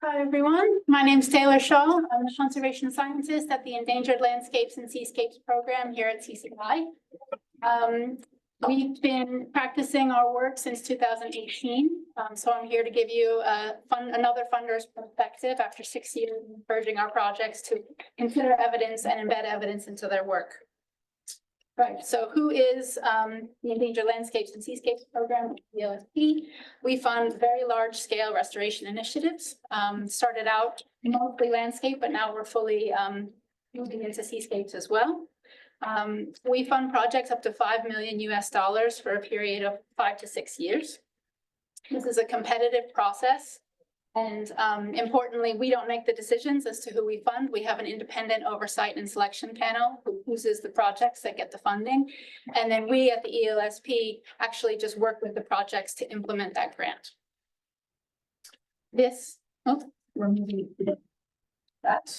Hi, everyone. My name is Taylor Shaw. I'm a conservation scientist at the Endangered Landscapes and Seascapes program here at CCI. We've been practicing our work since 2018. So I'm here to give you another funder's perspective after 6 years of encouraging our projects to consider evidence and embed evidence into their work. Right, so who is the Endangered Landscapes and Seascapes program, ELSP? We fund very large scale restoration initiatives. Started out mostly landscape, but now we're fully moving into seascapes as well. We fund projects up to $5 million US for a period of 5 to 6 years. This is a competitive process. And importantly, we don't make the decisions as to who we fund. We have an independent oversight and selection panel who chooses the projects that get the funding. And then we at the ELSP actually just work with the projects to implement that grant. We're moving that.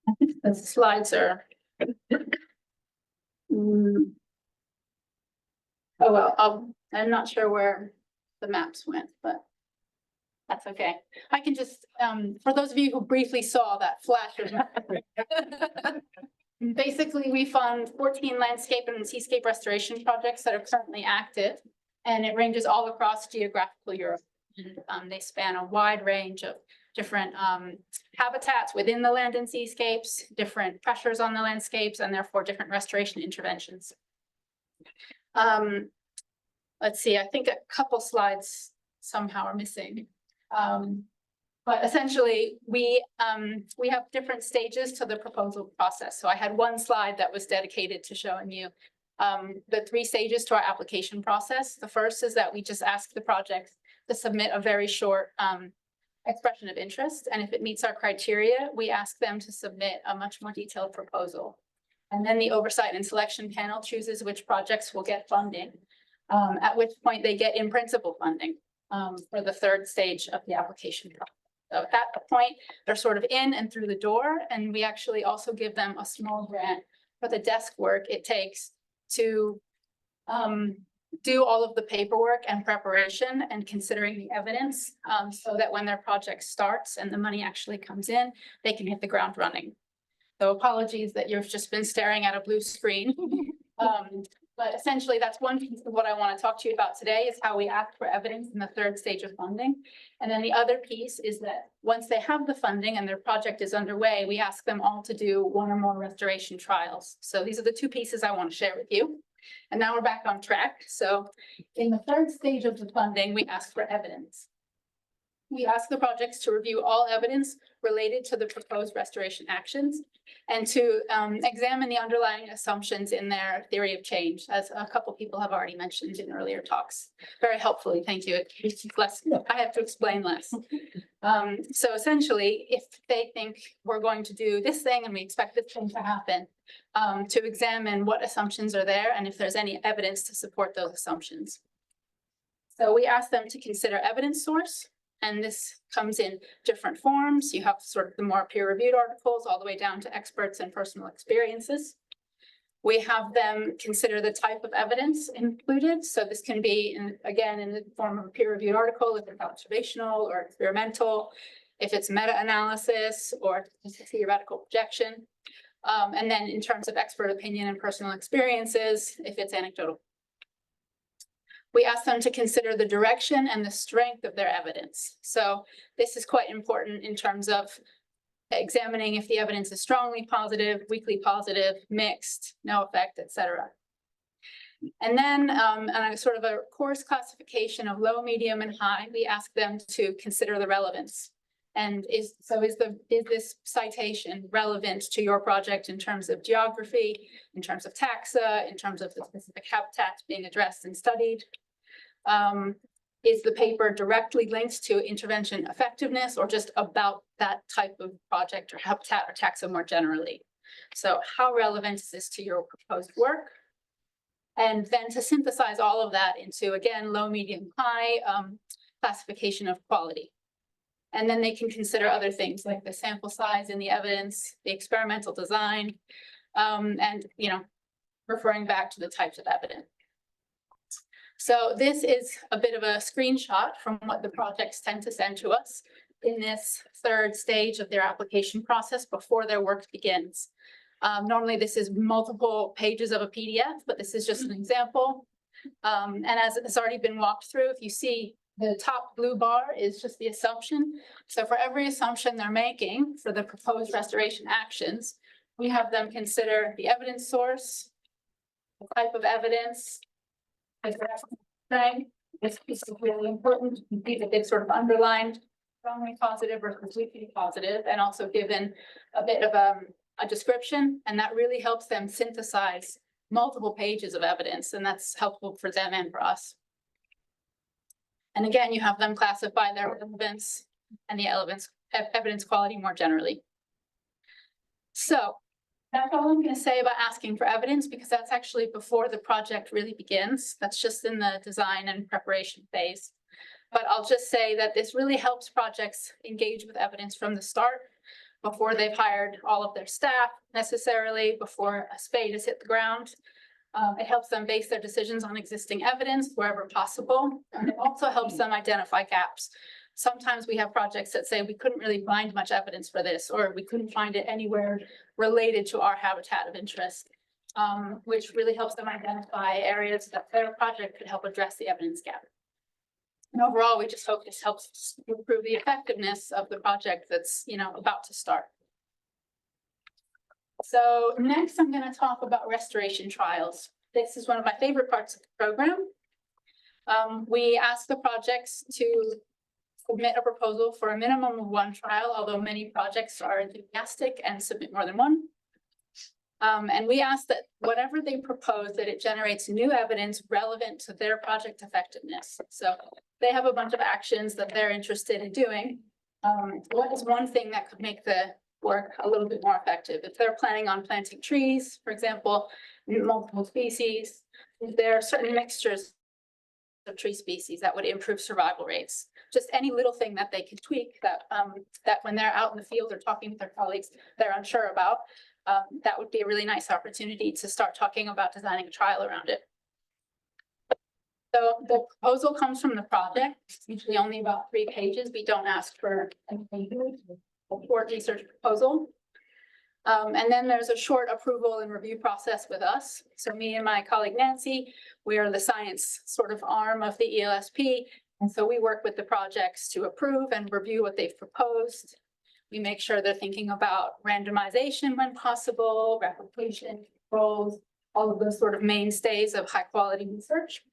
I think the slides are. Oh, well, I'm not sure where the maps went, but that's okay. I can just, for those of you who briefly saw that flash of basically, we fund 14 landscape and seascape restoration projects that are currently active, and it ranges all across geographical Europe. They span a wide range of different habitats within the land and seascapes, different pressures on the landscapes, and therefore different restoration interventions. Let's see, I think a couple slides somehow are missing. But essentially, we have different stages to the proposal process. So I had one slide that was dedicated to showing you the 3 stages to our application process. The first is that we just ask the project to submit a very short expression of interest. And if it meets our criteria, we ask them to submit a much more detailed proposal. And then the oversight and selection panel chooses which projects will get funding. At which point they get in principle funding for the 3rd stage of the application process. So at that point, they're sort of in and through the door, and we actually also give them a small grant for the desk work it takes to do all of the paperwork and preparation and considering the evidence so that when their project starts and the money actually comes in, they can hit the ground running. So apologies that you've just been staring at a blue screen. But essentially, that's one piece of what I want to talk to you about today is how we ask for evidence in the 3rd stage of funding. And then the other piece is that once they have the funding and their project is underway, we ask them all to do 1 or more restoration trials. So these are the 2 pieces I want to share with you. And now we're back on track. So in the 3rd stage of the funding, we ask for evidence. We ask the projects to review all evidence related to the proposed restoration actions and to examine the underlying assumptions in their theory of change, as a couple people have already mentioned in earlier talks. Very helpfully, thank you. It's less, I have to explain less. So essentially, if they think we're going to do this thing and we expect this thing to happen, to examine what assumptions are there and if there's any evidence to support those assumptions. So we ask them to consider evidence source. And this comes in different forms. You have sort of the more peer-reviewed articles all the way down to experts and personal experiences. We have them consider the type of evidence included. So this can be, again, in the form of a peer-reviewed article, if it's observational or experimental, if it's meta-analysis or theoretical projection. And then in terms of expert opinion and personal experiences, if it's anecdotal. We ask them to consider the direction and the strength of their evidence. So this is quite important in terms of examining if the evidence is strongly positive, weakly positive, mixed, no effect, etc. And then on a sort of a course classification of low, medium, and high, we ask them to consider the relevance. And is this citation relevant to your project in terms of geography, in terms of taxa, in terms of the specific habitats being addressed and studied? Is the paper directly linked to intervention effectiveness or just about that type of project or habitat or taxa more generally? So how relevant is this to your proposed work? And then to synthesize all of that into, again, low, medium, high classification of quality. And then they can consider other things like the sample size in the evidence, the experimental design, and, referring back to the types of evidence. So this is a bit of a screenshot from what the projects tend to send to us in this third stage of their application process before their work begins. Normally this is multiple pages of a PDF, but this is just an example. And as it's already been walked through, if you see the top blue bar is just the assumption. So for every assumption they're making for the proposed restoration actions, we have them consider the evidence source, the type of evidence, this piece is really important. You see that they've sort of underlined strongly positive versus weakly positive, and also given a bit of a description, and that really helps them synthesize multiple pages of evidence, and that's helpful for them and for us. And again, you have them classify their relevance and the evidence quality more generally. So that's all I'm going to say about asking for evidence, because that's actually before the project really begins. That's just in the design and preparation phase. But I'll just say that this really helps projects engage with evidence from the start, before they've hired all of their staff necessarily, before a spade has hit the ground. It helps them base their decisions on existing evidence wherever possible. And it also helps them identify gaps. Sometimes we have projects that say we couldn't really find much evidence for this, or we couldn't find it anywhere related to our habitat of interest, which really helps them identify areas that their project could help address the evidence gap. And overall, we just hope this helps improve the effectiveness of the project that's, about to start. So next, I'm going to talk about restoration trials. This is one of my favorite parts of the program. We ask the projects to submit a proposal for a minimum of one trial, although many projects are enthusiastic and submit more than one. And we ask that whatever they propose, that it generates new evidence relevant to their project effectiveness. So they have a bunch of actions that they're interested in doing. What is one thing that could make the work a little bit more effective? If they're planning on planting trees, for example, multiple species, if there are certain mixtures of tree species that would improve survival rates. Just any little thing that they can tweak that when they're out in the field or talking with their colleagues, they're unsure about. That would be a really nice opportunity to start talking about designing a trial around it. So the proposal comes from the project. It's usually only about 3 pages. We don't ask for anything huge, a short research proposal. And then there's a short approval and review process with us. So me and my colleague Nancy, we are the science sort of arm of the ELSP. And so we work with the projects to approve and review what they've proposed. We make sure they're thinking about randomization when possible, replication, controls, all of those sort of mainstays of high quality research.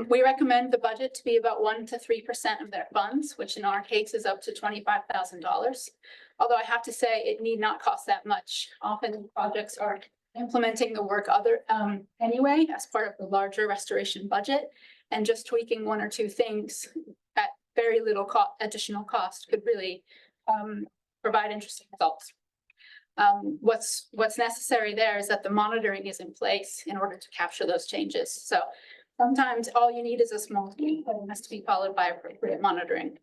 We recommend the budget to be about 1 to 3% of their funds, which in our case is up to $25,000. Although I have to say it need not cost that much. Often projects are implementing the work anyway as part of the larger restoration budget, and just tweaking 1 or 2 things at very little additional cost could really provide interesting results. What's necessary there is that the monitoring is in place in order to capture those changes. So sometimes all you need is a small tweak, but it has to be followed by appropriate monitoring.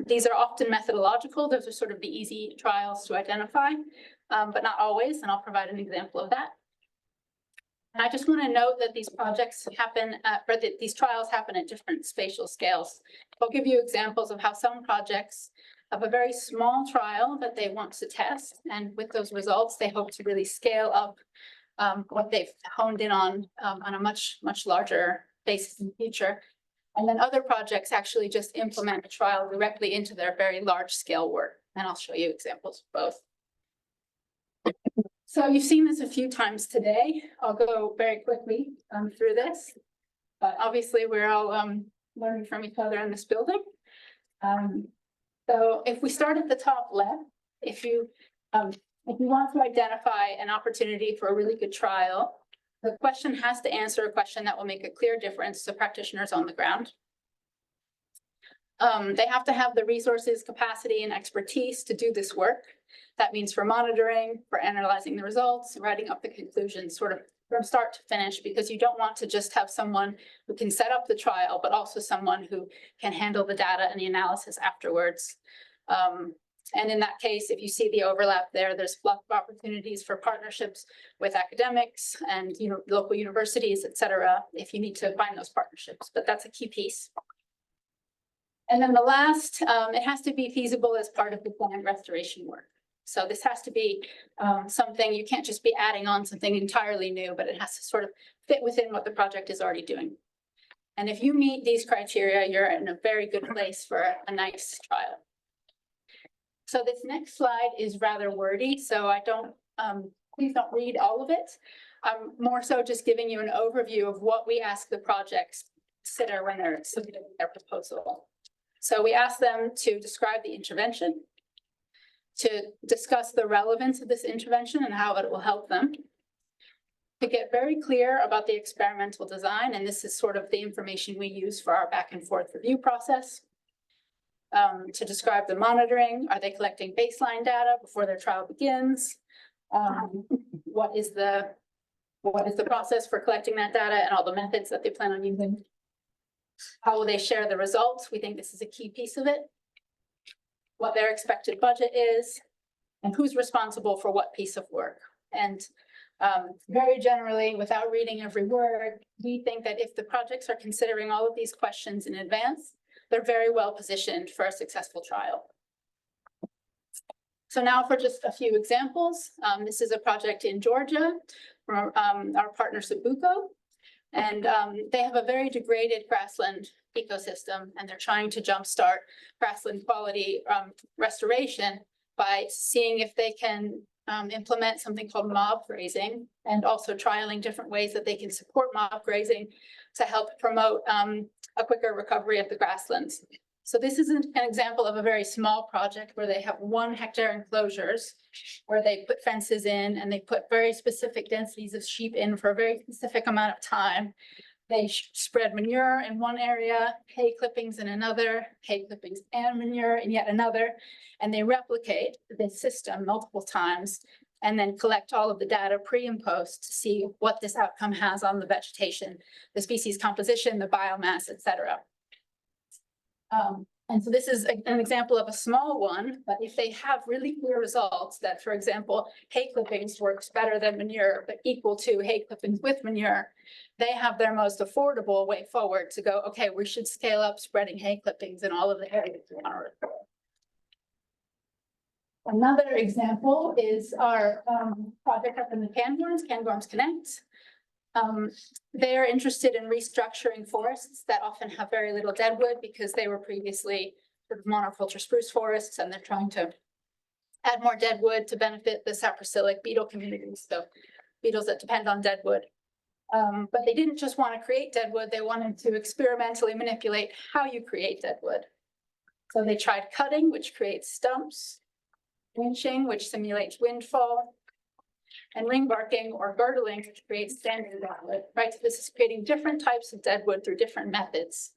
These are often methodological. Those are sort of the easy trials to identify, but not always, and I'll provide an example of that. And I just want to note that these projects happen, or that these trials happen at different spatial scales. I'll give you examples of how some projects have a very small trial that they want to test, and with those results, they hope to really scale up what they've honed in on a much larger basis in the future. And then other projects actually just implement a trial directly into their very large scale work. And I'll show you examples of both. So you've seen this a few times today. I'll go very quickly through this, but obviously we're all learning from each other in this building. So if we start at the top left, if you want to identify an opportunity for a really good trial, the question has to answer a question that will make a clear difference to practitioners on the ground. They have to have the resources, capacity, and expertise to do this work. That means for monitoring, for analyzing the results, writing up the conclusions, sort of from start to finish, because you don't want to just have someone who can set up the trial, but also someone who can handle the data and the analysis afterwards. And in that case, if you see the overlap there, there's lots of opportunities for partnerships with academics and local universities, et cetera, if you need to find those partnerships, but that's a key piece. And then the last, it has to be feasible as part of the planned restoration work. So this has to be something, you can't just be adding on something entirely new, but it has to sort of fit within what the project is already doing. And if you meet these criteria, you're in a very good place for a nice trial. So this next slide is rather wordy, so I don't, please don't read all of it. I'm more so just giving you an overview of what we ask the projects consider when they're submitting their proposal. So we ask them to describe the intervention, to discuss the relevance of this intervention and how it will help them, to get very clear about the experimental design, and this is sort of the information we use for our back and forth review process. To describe the monitoring, are they collecting baseline data before their trial begins? What is the process for collecting that data and all the methods that they plan on using? How will they share the results? We think this is a key piece of it. What their expected budget is, and who's responsible for what piece of work. And very generally, without reading every word, we think that if the projects are considering all of these questions in advance, they're very well positioned for a successful trial. So now for just a few examples, this is a project in Georgia from our partner Sabuco, and they have a very degraded grassland ecosystem, and they're trying to jumpstart grassland quality restoration by seeing if they can implement something called mob grazing, and also trialing different ways that they can support mob grazing to help promote a quicker recovery of the grasslands. So this is an example of a very small project where they have 1 hectare enclosures where they put fences in and they put very specific densities of sheep in for a very specific amount of time. They spread manure in one area, hay clippings in another, hay clippings and manure in yet another, and they replicate this system multiple times and then collect all of the data pre and post to see what this outcome has on the vegetation, the species composition, the biomass, et cetera. And so this is an example of a small one, but if they have really clear results that, for example, hay clippings works better than manure, but equal to hay clippings with manure, they have their most affordable way forward to go, okay, we should scale up spreading hay clippings in all of the areas we want to restore. Another example is our project up in the Cairngorms Connect. They're interested in restructuring forests that often have very little deadwood because they were previously sort of monoculture spruce forests, and they're trying to add more deadwood to benefit the saprophytic beetle communities, so beetles that depend on deadwood. But they didn't just want to create deadwood, they wanted to experimentally manipulate how you create deadwood. So they tried cutting, which creates stumps, winching, which simulates windfall, and ring barking or girdling, which creates standing deadwood, right? So this is creating different types of deadwood through different methods.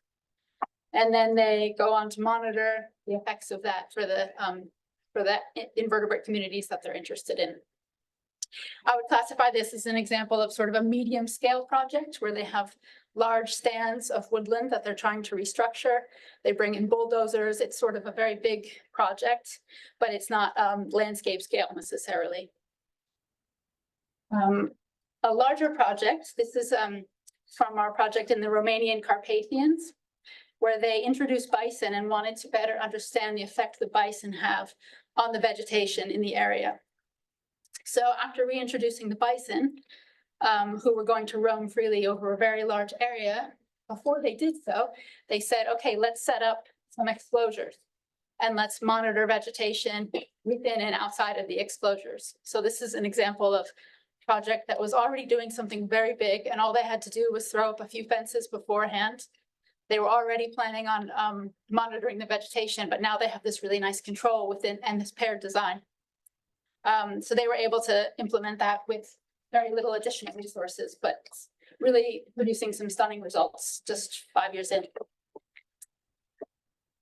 And then they go on to monitor the effects of that for the invertebrate communities that they're interested in. I would classify this as an example of sort of a medium scale project where they have large stands of woodland that they're trying to restructure. They bring in bulldozers. It's sort of a very big project, but it's not landscape scale necessarily. A larger project, this is from our project in the Romanian Carpathians, where they introduced bison and wanted to better understand the effect the bison have on the vegetation in the area. So after reintroducing the bison, who were going to roam freely over a very large area, before they did so, they said, okay, let's set up some exclosures and let's monitor vegetation within and outside of the exclosures. So this is an example of a project that was already doing something very big, and all they had to do was throw up a few fences beforehand. They were already planning on monitoring the vegetation, but now they have this really nice control within and this paired design. So they were able to implement that with very little additional resources, but really producing some stunning results just 5 years in.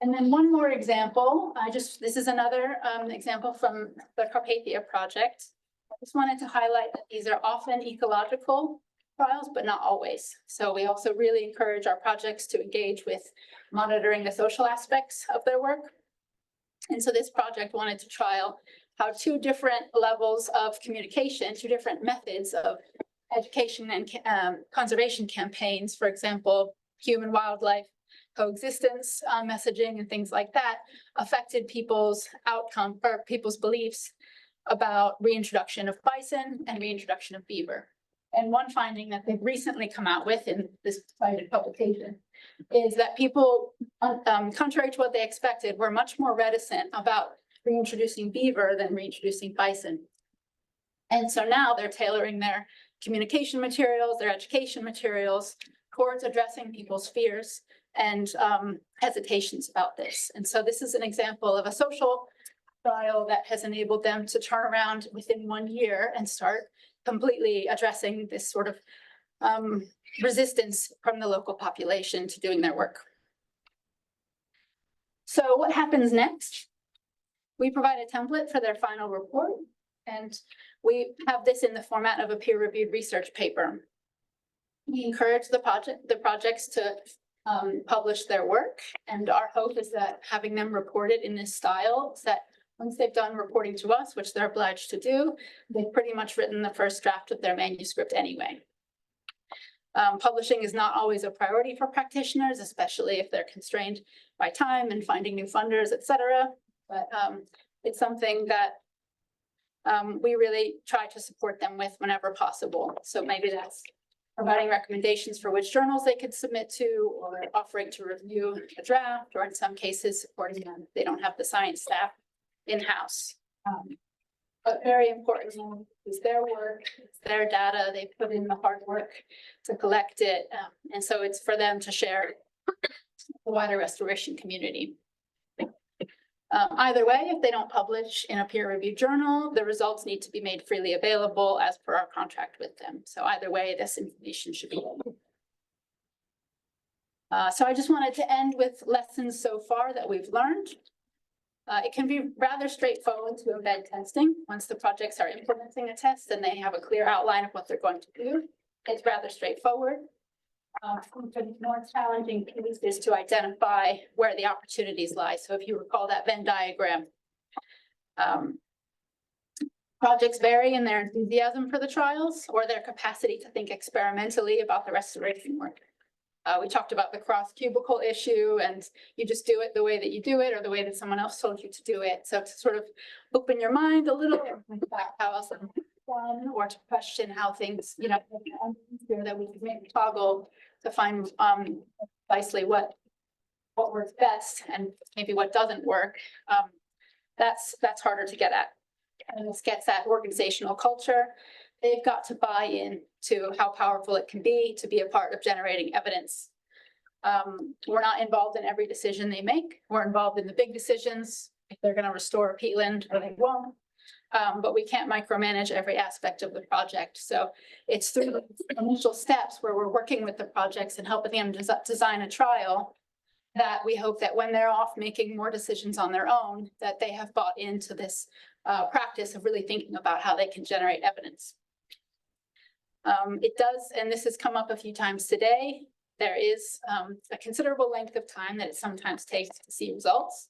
And then one more example, this is another example from the Carpathia project. I just wanted to highlight that these are often ecological trials, but not always. So we also really encourage our projects to engage with monitoring the social aspects of their work. And so this project wanted to trial how two different levels of communication, two different methods of education and conservation campaigns, for example, human wildlife coexistence messaging and things like that, affected people's outcome or people's beliefs about reintroduction of bison and reintroduction of beaver. And one finding that they've recently come out with in this cited publication is that people, contrary to what they expected, were much more reticent about reintroducing beaver than reintroducing bison. And so now they're tailoring their communication materials, their education materials towards addressing people's fears and hesitations about this. And so this is an example of a social trial that has enabled them to turn around within 1 year and start completely addressing this sort of resistance from the local population to doing their work. So what happens next? We provide a template for their final report, and we have this in the format of a peer-reviewed research paper. We encourage the projects to publish their work, and our hope is that having them reported in this style, is that once they've done reporting to us, which they're obliged to do, they've pretty much written the first draft of their manuscript anyway. Publishing is not always a priority for practitioners, especially if they're constrained by time and finding new funders, et cetera. But it's something that we really try to support them with whenever possible. So maybe that's providing recommendations for which journals they could submit to, or offering to review a draft, or in some cases supporting them if they don't have the science staff in-house. But very importantly, is their work, it's their data, they put in the hard work to collect it. And so it's for them to share the wider restoration community. Either way, if they don't publish in a peer-reviewed journal, the results need to be made freely available as per our contract with them. So either way, this information should be. So I just wanted to end with lessons so far that we've learned. It can be rather straightforward to embed testing. Once the projects are implementing a test and they have a clear outline of what they're going to do, it's rather straightforward. The more challenging piece is to identify where the opportunities lie. So if you recall that Venn diagram, projects vary in their enthusiasm for the trials or their capacity to think experimentally about the restoration work. We talked about the cross cubicle issue, and you just do it the way that you do it or the way that someone else told you to do it. So to sort of open your mind a little bit, think about how else done, or to question how things, you know, that we could maybe toggle to find precisely what works best and maybe what doesn't work. That's harder to get at. And this gets at organizational culture. They've got to buy in to how powerful it can be to be a part of generating evidence. We're not involved in every decision they make. We're involved in the big decisions, if they're going to restore a peatland or they won't. But we can't micromanage every aspect of the project. So it's through the initial steps where we're working with the projects and helping them design a trial that we hope that when they're off making more decisions on their own, that they have bought into this practice of really thinking about how they can generate evidence. It does, and this has come up a few times today, there is a considerable length of time that it sometimes takes to see results.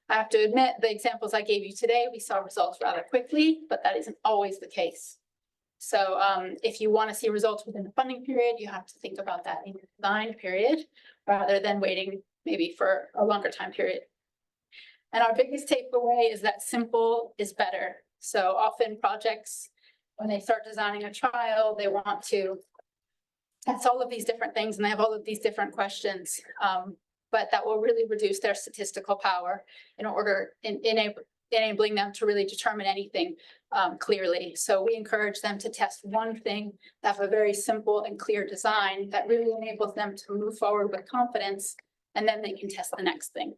I have to admit, the examples I gave you today, we saw results rather quickly, but that isn't always the case. So if you want to see results within the funding period, you have to think about that in the design period, rather than waiting maybe for a longer time period. And our biggest takeaway is that simple is better. So often projects, when they start designing a trial, they want to test all of these different things and they have all of these different questions. But that will really reduce their statistical power in order enabling them to really determine anything clearly. So we encourage them to test one thing, that have a very simple and clear design that really enables them to move forward with confidence, and then they can test the next thing.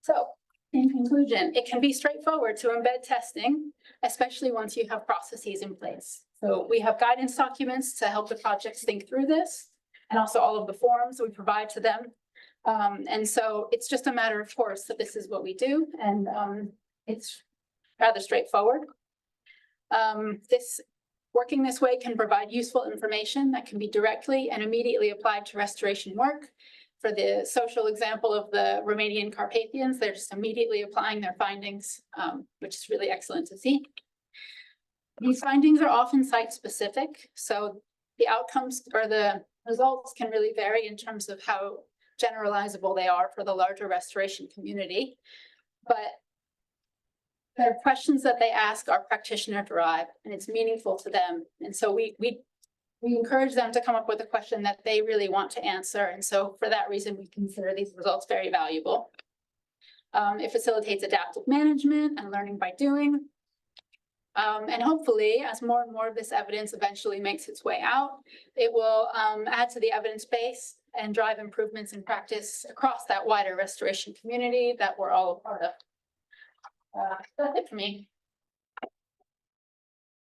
So in conclusion, it can be straightforward to embed testing, especially once you have processes in place. So we have guidance documents to help the projects think through this, and also all of the forms we provide to them. And so it's just a matter of course that this is what we do, and it's rather straightforward. Working this way can provide useful information that can be directly and immediately applied to restoration work. For the social example of the Romanian Carpathians, they're just immediately applying their findings, which is really excellent to see. These findings are often site-specific, so the outcomes or the results can really vary in terms of how generalizable they are for the larger restoration community. But the questions that they ask are practitioner-derived, and it's meaningful to them. And so we encourage them to come up with a question that they really want to answer. And so for that reason, we consider these results very valuable. It facilitates adaptive management and learning by doing. And hopefully, as more and more of this evidence eventually makes its way out, it will add to the evidence base and drive improvements in practice across that wider restoration community that we're all a part of. That's it for me.